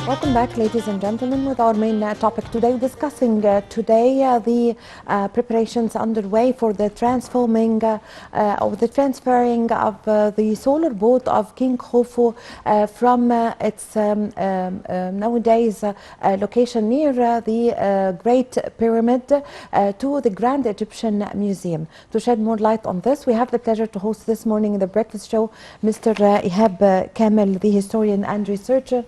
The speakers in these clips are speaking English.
Welcome back, ladies and gentlemen, with our main topic today, discussing the preparations underway for the transferring of the solar boat of King Khufu from its nowadays location near the Great Pyramid to the Grand Egyptian Museum. To shed more light on this, we have the pleasure to host this morning in the breakfast show Mr. Ihab Kamel, the historian and researcher.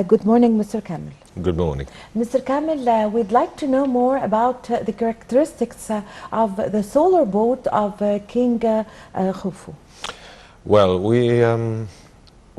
Good morning, Mr. Kamel. Good morning. Mr. Kamel, we'd like to know more about the characteristics of the solar boat of King Khufu. Well, we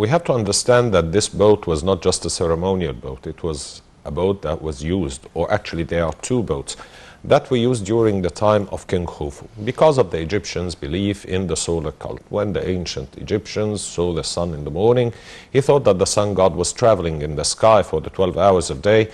have to understand that this boat was not just a ceremonial boat. It was a boat that was used, or actually there are two boats that were used during the time of King Khufu because of the Egyptians' belief in the solar cult. When the ancient Egyptians saw the sun in the morning, he thought that the sun god was traveling in the sky for the 12 hours of day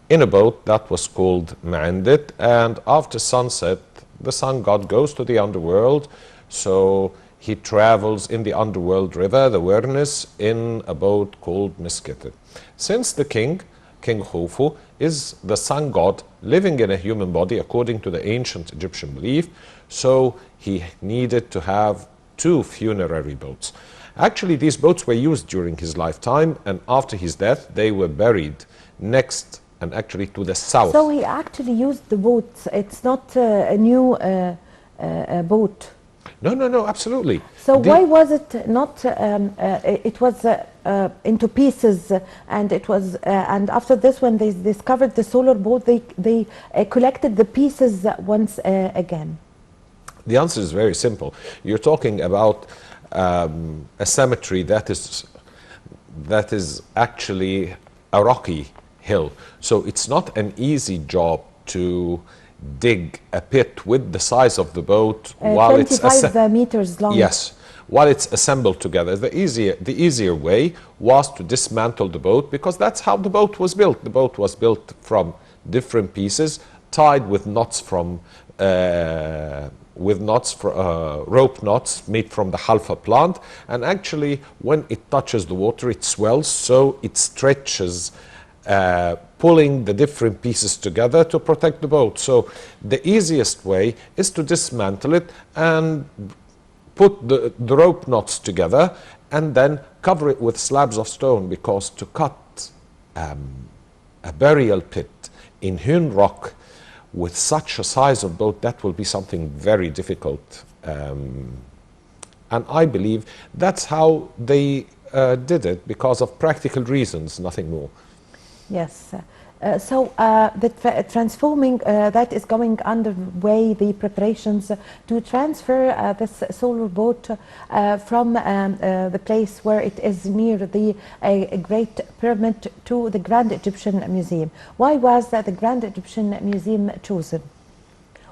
in a boat that was called Ma'andit, and after sunset the sun god goes to the underworld, so he travels in the underworld river, the Wernus, in a boat called Miskete. Since the King Khufu is the sun god living in a human body according to the ancient Egyptian belief, so he needed to have two funerary boats. Actually, these boats were used during his lifetime, and after his death they were buried next and actually to the south. So he actually used the boats. It's not a new boat. No, absolutely. So why was it not? It was into pieces, and it was. And after this, when they discovered the solar boat, they collected the pieces once again. The answer is very simple. You're talking about a cemetery that is actually a rocky hill. So it's not an easy job to dig a pit with the size of the boat while it's 25 meters long. Yes, while it's assembled together. The easier way was to dismantle the boat, because that's how the boat was built. The boat was built from different pieces, tied with knots from rope knots made from the halfa plant, and actually when it touches the water it swells, so it stretches, pulling the different pieces together to protect the boat. So the easiest way is to dismantle it and put the rope knots together and then cover it with slabs of stone, because to cut a burial pit in hewn rock with such a size of boat, that will be something very difficult. And I believe that's how they did it, because of practical reasons, nothing more. Yes. So the transforming that is going underway, the preparations to transfer this solar boat from the place where it is near the Great Pyramid to the Grand Egyptian Museum. Why was the Grand Egyptian Museum chosen?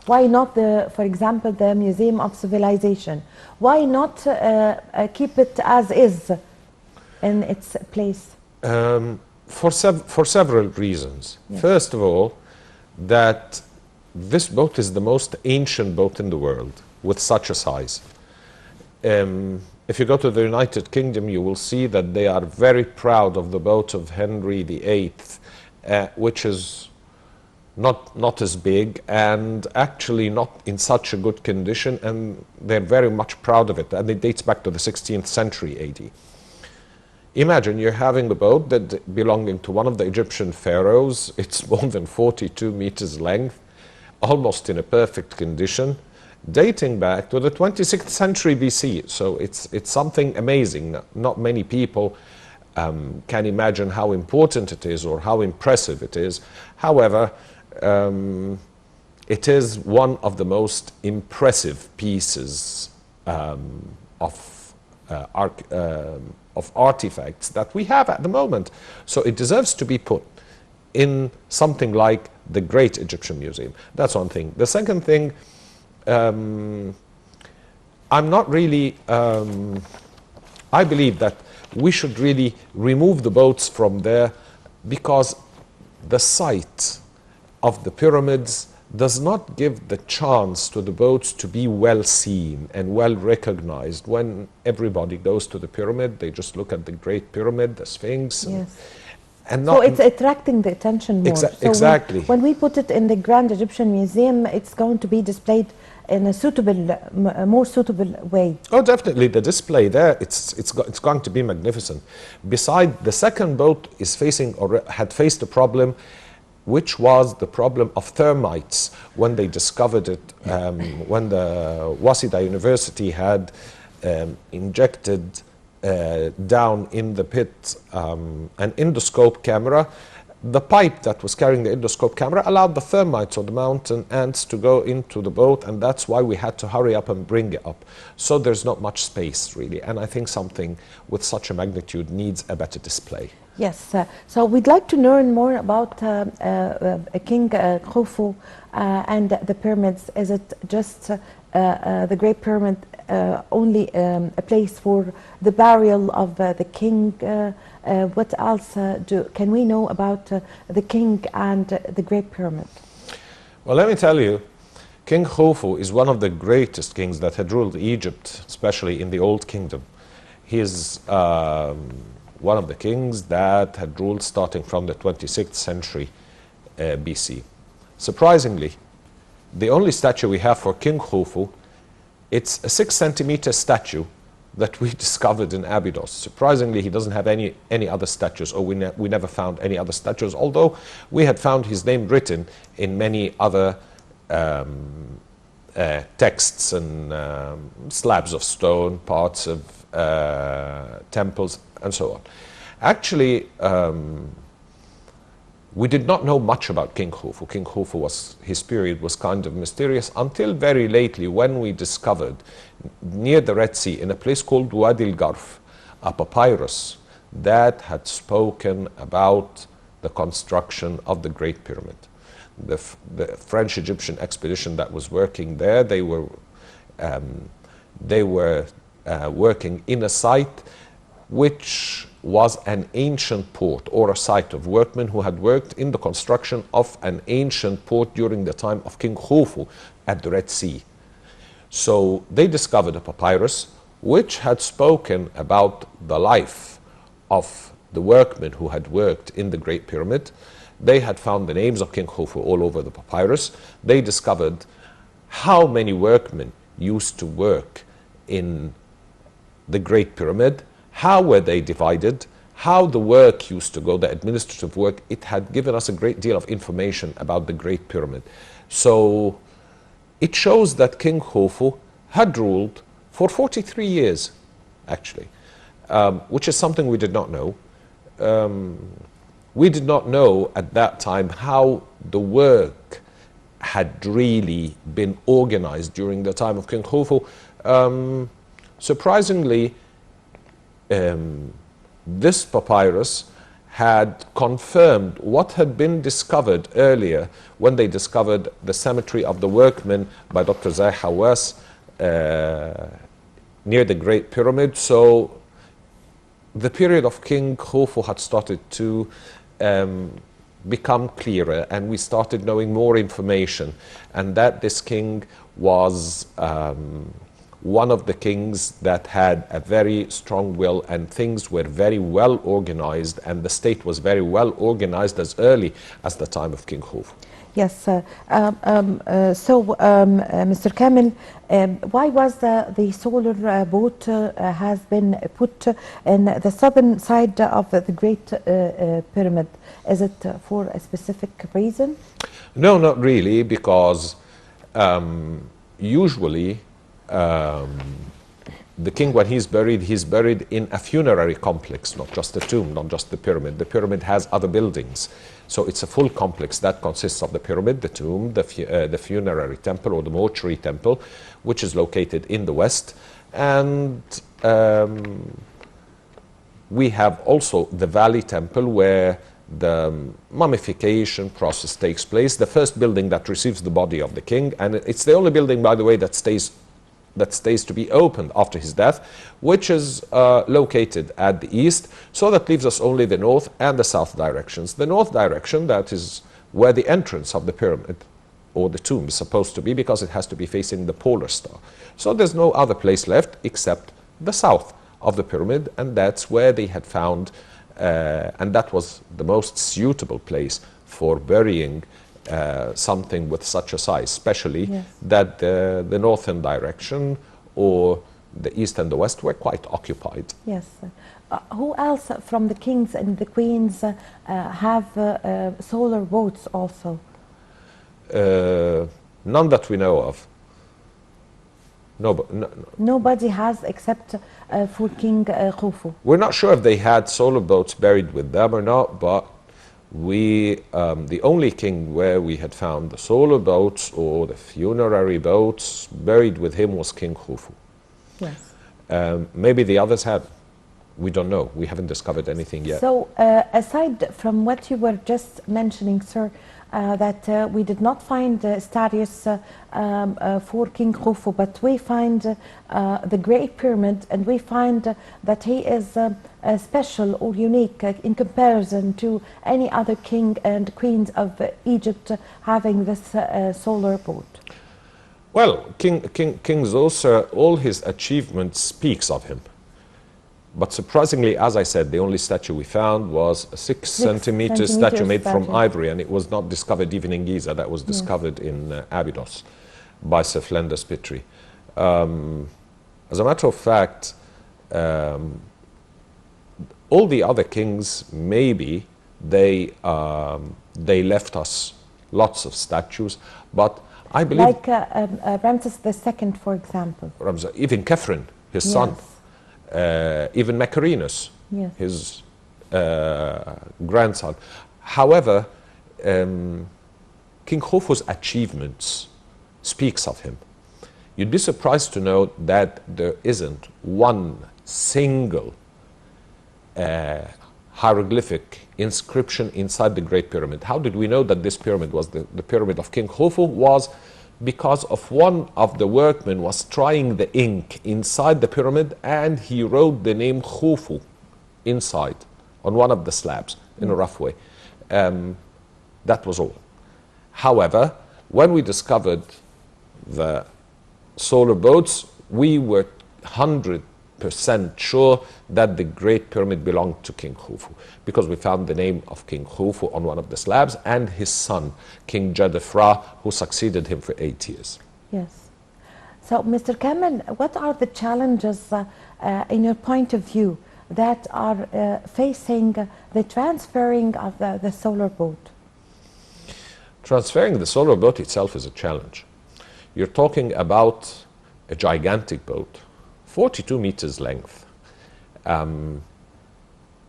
Why not, for example, the Museum of Civilization? Why not keep it as is in its place? For several reasons. Yes. First of all, that this boat is the most ancient boat in the world with such a size. If you go to the United Kingdom, you will see that they are very proud of the boat of Henry VIII, which is not as big and actually not in such a good condition, and they're very much proud of it, and it dates back to the 16th century AD. Imagine you're having a boat that belonging to one of the Egyptian pharaohs. It's more than 42 meters length, almost in a perfect condition, dating back to the 26th century BC. So it's something amazing. Not many people can imagine how important it is or how impressive it is. However, it is one of the most impressive pieces of artifacts that we have at the moment. So it deserves to be put in something like the Great Egyptian Museum. That's one thing. The second thing, I'm not really, I believe that we should really remove the boats from there, because the site of the pyramids does not give the chance to the boats to be well seen and well recognized. When everybody goes to the pyramid, they just look at the Great Pyramid, the Sphinx. Yes. and So not it's attracting the attention more. So exactly. when we put it in the Grand Egyptian Museum, it's going to be displayed in a suitable, more suitable way. Oh, definitely. The display there, it's going to be magnificent. Beside, the second boat is facing, or had faced a problem, which was the problem of termites when they discovered it, when the Waseda University had injected down in the pit an endoscope camera. The pipe that was carrying the endoscope camera allowed the termites or the mountain ants to go into the boat, and that's why we had to hurry up and bring it up. So there's not much space, really, and I think something with such a magnitude needs a better display. Yes, so we'd like to learn more about King Khufu and the pyramids. Is it just the Great Pyramid only a place for the burial of the king? What else can we know about the king and the Great Pyramid? Well, let me tell you, King Khufu is one of the greatest kings that had ruled Egypt, especially in the Old Kingdom. He is one of the kings that had ruled starting from the 26th century BC. Surprisingly, the only statue we have for King Khufu, it's a 6-centimeter statue that we discovered in Abydos. Surprisingly, he doesn't have any other statues, or we never found any other statues, although we had found his name written in many other texts and slabs of stone, parts of temples, and so on. Actually, we did not know much about King Khufu. King Khufu his period was kind of mysterious until very lately, when we discovered near the Red Sea, in a place called Wadi al-Garf, a papyrus that had spoken about the construction of the Great Pyramid. The French-Egyptian expedition that was working there, they were working in a site which was an ancient port, or a site of workmen who had worked in the construction of an ancient port during the time of King Khufu at the Red Sea. So they discovered a papyrus which had spoken about the life of the workmen who had worked in the Great Pyramid. They had found the names of King Khufu all over the papyrus. They discovered how many workmen used to work in the Great Pyramid, how were they divided, how the work used to go, the administrative work. It had given us a great deal of information about the Great Pyramid. So it shows that King Khufu had ruled for 43 years, actually, which is something we did not know. We did not know at that time how the work had really been organized during the time of King Khufu. Surprisingly, this papyrus had confirmed what had been discovered earlier when they discovered the cemetery of the workmen by Dr. Zay Hawass near the Great Pyramid. So the period of King Khufu had started to become clearer, and we started knowing more information, and that this king was one of the kings that had a very strong will, and things were very well organized, and the state was very well organized as early as the time of King Khufu. Yes, Mr. Kamel, why was the solar boat has been put in the southern side of the Great Pyramid? Is it for a specific reason? No, not really, because usually the king, when he's buried in a funerary complex, not just the tomb, not just the pyramid. The pyramid has other buildings. So it's a full complex that consists of the pyramid, the tomb, the funerary temple, or the mortuary temple, which is located in the west. And we have also the valley temple, where the mummification process takes place, the first building that receives the body of the king. And it's the only building, by the way, that stays to be opened after his death, which is located at the east. So that leaves us only the north and the south directions. The north direction, that is where the entrance of the pyramid or the tomb is supposed to be, because it has to be facing the polar star. So there's no other place left except the south of the pyramid, and that's where they had found and that was the most suitable place for burying something with such a size, especially Yes. that the northern direction or the east and the west were quite occupied. Yes. Who else from the kings and the queens have solar boats also? None that we know of. No, Nobody has except for King Khufu. we're not sure if they had solar boats buried with them or not, but the only king where we had found the solar boats or the funerary boats buried with him was King Khufu. Yes. Maybe the others had. We don't know. We haven't discovered anything yet. So, aside from what you were just mentioning, sir, that we did not find statues for King Khufu, but we find the Great Pyramid, and we find that he is special or unique in comparison to any other king and queens of Egypt having this solar boat. Well, King Zoser, all his achievements speaks of him. But surprisingly, as I said, the only statue we found was a 6 centimeter statue made from ivory, and it was not discovered even in Giza. That was discovered in Abydos by Sir Flinders Petrie. As a matter of fact, all the other kings, maybe they left us lots of statues, but I believe Like Ramses II, for example. even Khephren, his son. Even Macrinus, Yes. his grandson. However, King Khufu's achievements speaks of him. You'd be surprised to know that there isn't one single hieroglyphic inscription inside the Great Pyramid. How did we know that this pyramid was the pyramid of King Khufu? Was because of one of the workmen was trying the ink inside the pyramid, and he wrote the name Khufu inside on one of the slabs in a rough way. That was all. However, when we discovered the solar boats, we were 100% sure that the Great Pyramid belonged to King Khufu, because we found the name of King Khufu on one of the slabs and his son, King Jadefra, who succeeded him for 8 years. Yes. So, Mr. Kamel, what are the challenges, in your point of view, that are facing the transferring of the solar boat? Transferring the solar boat itself is a challenge. You're talking about a gigantic boat, 42 meters length.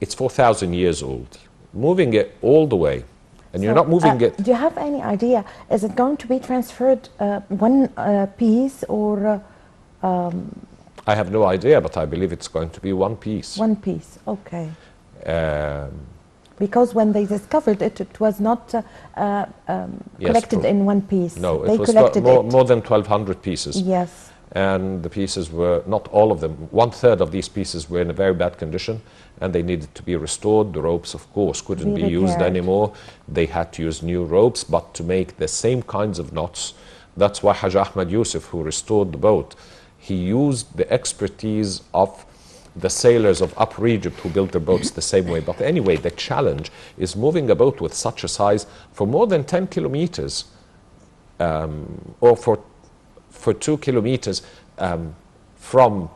It's 4,000 years old. Moving it all the way, and you're not moving it. Do you have any idea? Is it going to be transferred one piece or? I have no idea, but I believe it's going to be one piece. One piece, okay. Because when they discovered it, it was not collected in one piece. No, they it was collected more than 1,200 pieces. Yes. And the pieces were, not all of them, 1/3 of these pieces were in a very bad condition, and they needed to be restored. The ropes, of course, couldn't be used anymore. They had to use new ropes, but to make the same kinds of knots. That's why Haj Ahmed Yusuf, who restored the boat, he used the expertise of the sailors of Upper Egypt who built their boats the same way. But anyway, the challenge is moving a boat with such a size for more than 10 kilometers, or for 2 kilometers from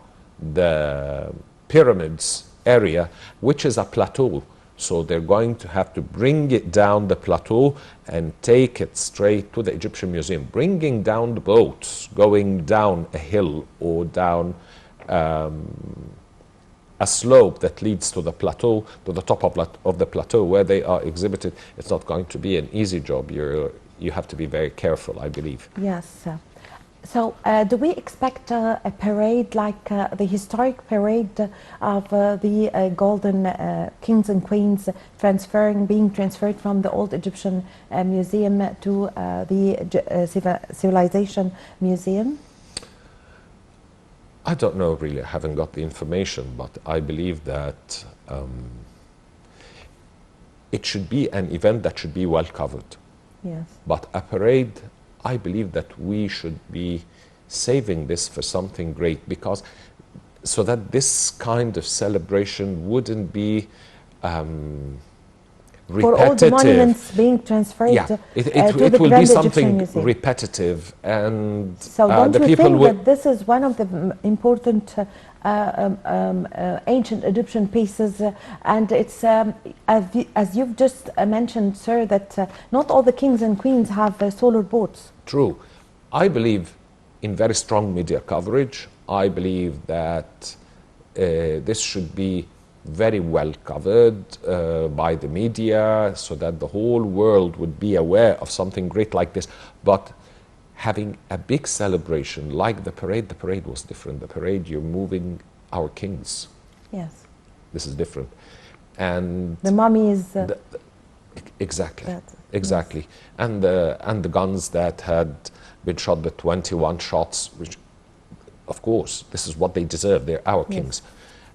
the pyramids area, which is a plateau. So they're going to have to bring it down the plateau and take it straight to the Egyptian Museum. Bringing down the boats, going down a hill or down a slope that leads to the plateau, to the top of the plateau where they are exhibited, it's not going to be an easy job. You have to be very careful, I believe. Yes. So, do we expect a parade like the historic parade of the golden kings and queens being transferred from the old Egyptian museum to the Civilization Museum? I don't know really, I haven't got the information, but I believe that it should be an event that should be well covered. Yes. But a parade, I believe that we should be saving this for something great, because so that this kind of celebration wouldn't be For all the monuments being transferred Yeah, to it the will be Grand Egyptian something Museum. repetitive, and So don't the you people think will. that this is one of the important ancient Egyptian pieces, and it's as you've just mentioned, sir, that not all the kings and queens have solar boats. True. I believe in very strong media coverage. I believe that this should be very well covered by the media so that the whole world would be aware of something great like this. But having a big celebration like the parade was different. The parade, you're moving our kings. Yes. This is different. And the mummy is... exactly. That, exactly. Yes. And the guns that had been shot, the 21 shots, which, of course, this is what they deserve. They're our kings.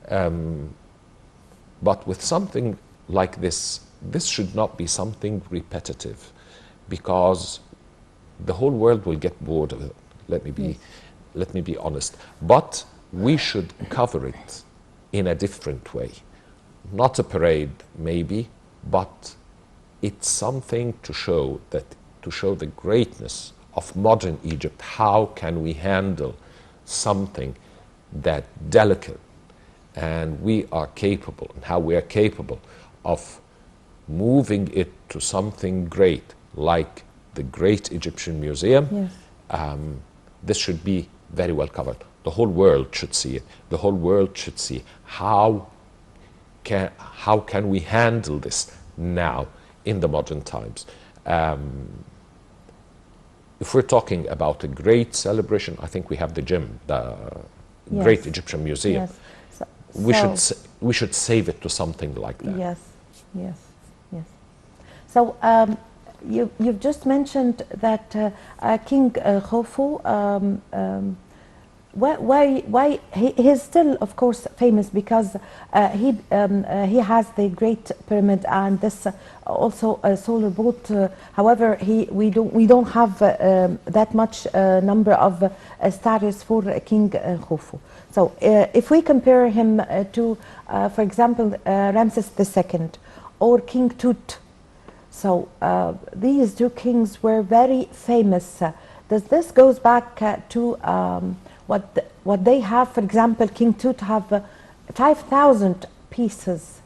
Yes. But with something like this should not be something repetitive, because the whole world will get bored of it. Let me be honest. But we should cover it in a different way. Not a parade, maybe, but it's something to show the greatness of modern Egypt. How can we handle something that delicate, and we are capable, and how we are capable of moving it to something great, like the Great Egyptian Museum. Yes. This should be very well covered. The whole world should see it. The whole world should see how can we handle this now in the modern times. If we're talking about a great celebration, I think we have the gym, the Yes. Great Egyptian Museum. Yes. We should save it to something like that. Yes, yes, yes. So you've just mentioned that King Khufu, why he's still, of course, famous because he has the Great Pyramid and this also a solar boat. However, we don't have that much number of statues for King Khufu. So if we compare him to, for example, Ramses II or King Tut, so these two kings were very famous. Does this goes back to what they have? For example, King Tut have 5,000 pieces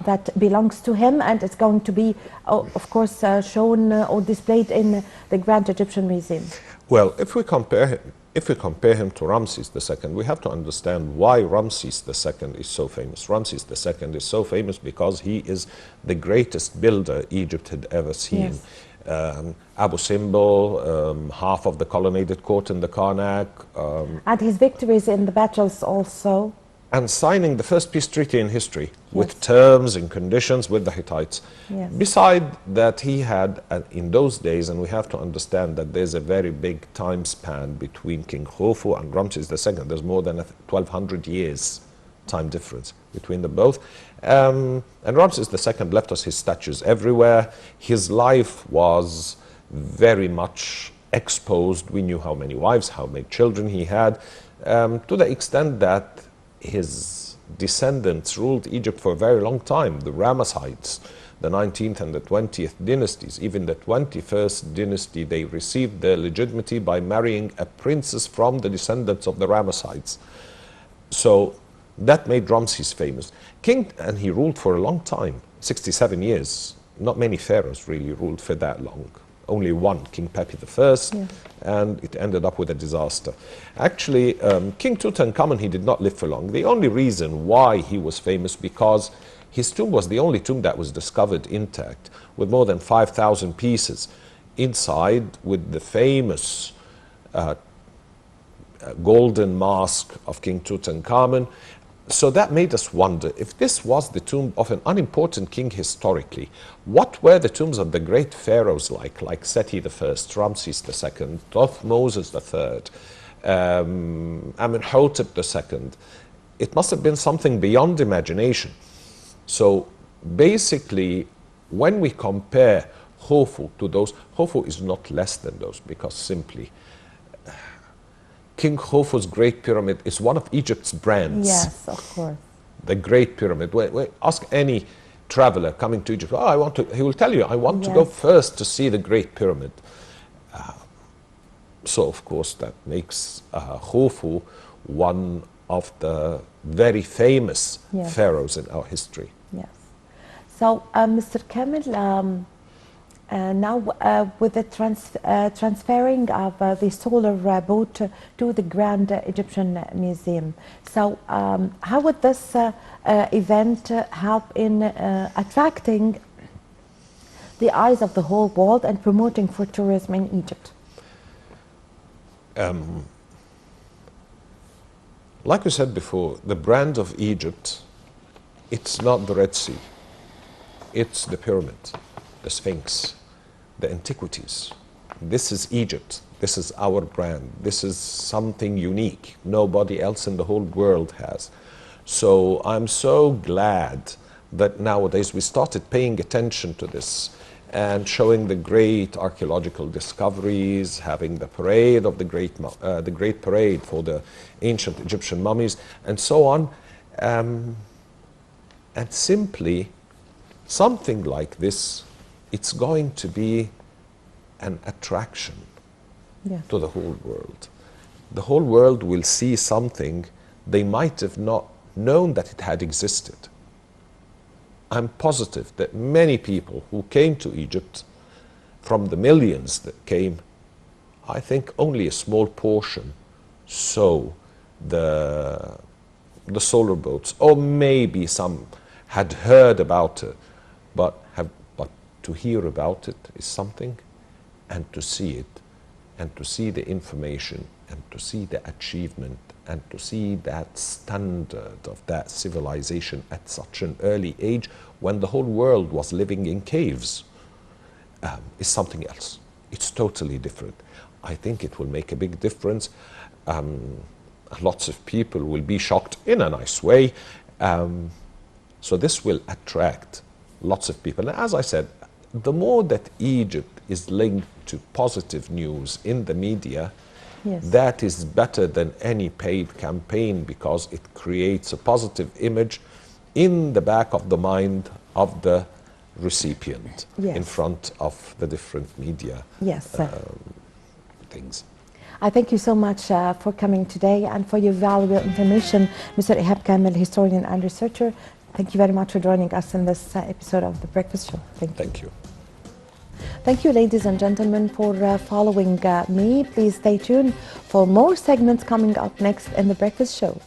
that belongs to him, and it's going to be, of course, shown or displayed in the Grand Egyptian Museum. Well, if we compare him to Ramses II, we have to understand why Ramses II is so famous. Ramses II is so famous because he is the greatest builder Egypt had ever seen. Yes. Abu Simbel, half of the colonnaded court in the Karnak. And his victories in the battles also. And signing the first peace treaty in history, Yes. with terms and conditions with the Hittites. Yes. Beside that, he had, in those days, and we have to understand that there's a very big time span between King Khufu and Ramses II. There's more than 1,200 years time difference between them both. And Ramses II left us his statues everywhere. His life was very much exposed. We knew how many wives, how many children he had, to the extent that his descendants ruled Egypt for a very long time. The Ramessides, the 19th and the 20th dynasties, even the 21st dynasty, they received their legitimacy by marrying a princess from the descendants of the Ramessides. So that made Ramses famous. And he ruled for a long time, 67 years. Not many pharaohs really ruled for that long. Only one, King Pepi I, Yes. and it ended up with a disaster. Actually, King Tutankhamun, he did not live for long. The only reason why he was famous, because his tomb was the only tomb that was discovered intact, with more than 5,000 pieces inside, with the famous golden mask of King Tutankhamun. So that made us wonder, if this was the tomb of an unimportant king historically, what were the tombs of the great pharaohs like Seti I, Ramses II, Thothmoses III, Amenhotep II? It must have been something beyond imagination. So basically, when we compare Khufu to those, Khufu is not less than those, because simply King Khufu's Great Pyramid is one of Egypt's brands. Yes, of course. the Great Pyramid. Ask any traveler coming to Egypt, he will tell you, I want to go first to see the Great Pyramid. So, of course, that makes Khufu one of the very famous pharaohs in our history. Yes. So, Mr. Kamel, now with the transferring of the solar boat to the Grand Egyptian Museum, so how would this event help in attracting the eyes of the whole world and promoting for tourism in Egypt? Like we said before, the brand of Egypt, it's not the Red Sea, it's the pyramid, the Sphinx, the antiquities. This is Egypt. This is our brand. This is something unique nobody else in the whole world has. So I'm so glad that nowadays we started paying attention to this and showing the great archaeological discoveries, having the parade of the great parade for the ancient Egyptian mummies, and so on. And simply, something like this, it's going to be an attraction to the whole world. The whole world will see something they might have not known that it had existed. I'm positive that many people who came to Egypt, from the millions that came, I think only a small portion saw the solar boats, or maybe some had heard about it, but to hear about it is something, and to see it, and to see the information, and to see the achievement, and to see that standard of that civilization at such an early age when the whole world was living in caves is something else. It's totally different. I think it will make a big difference. Lots of people will be shocked in a nice way. So this will attract lots of people. And as I said, the more that Egypt is linked to positive news in the media, that is better than any paid campaign, because it creates a positive image in the back of the mind of the recipient in front of the different media things. I thank you so much for coming today and for your valuable information, Mr. Ihab Kamel, historian and researcher. Thank you very much for joining us in this episode of The Breakfast Show. Thank you. Thank you, ladies and gentlemen, for following me. Please stay tuned for more segments coming up next in The Breakfast Show.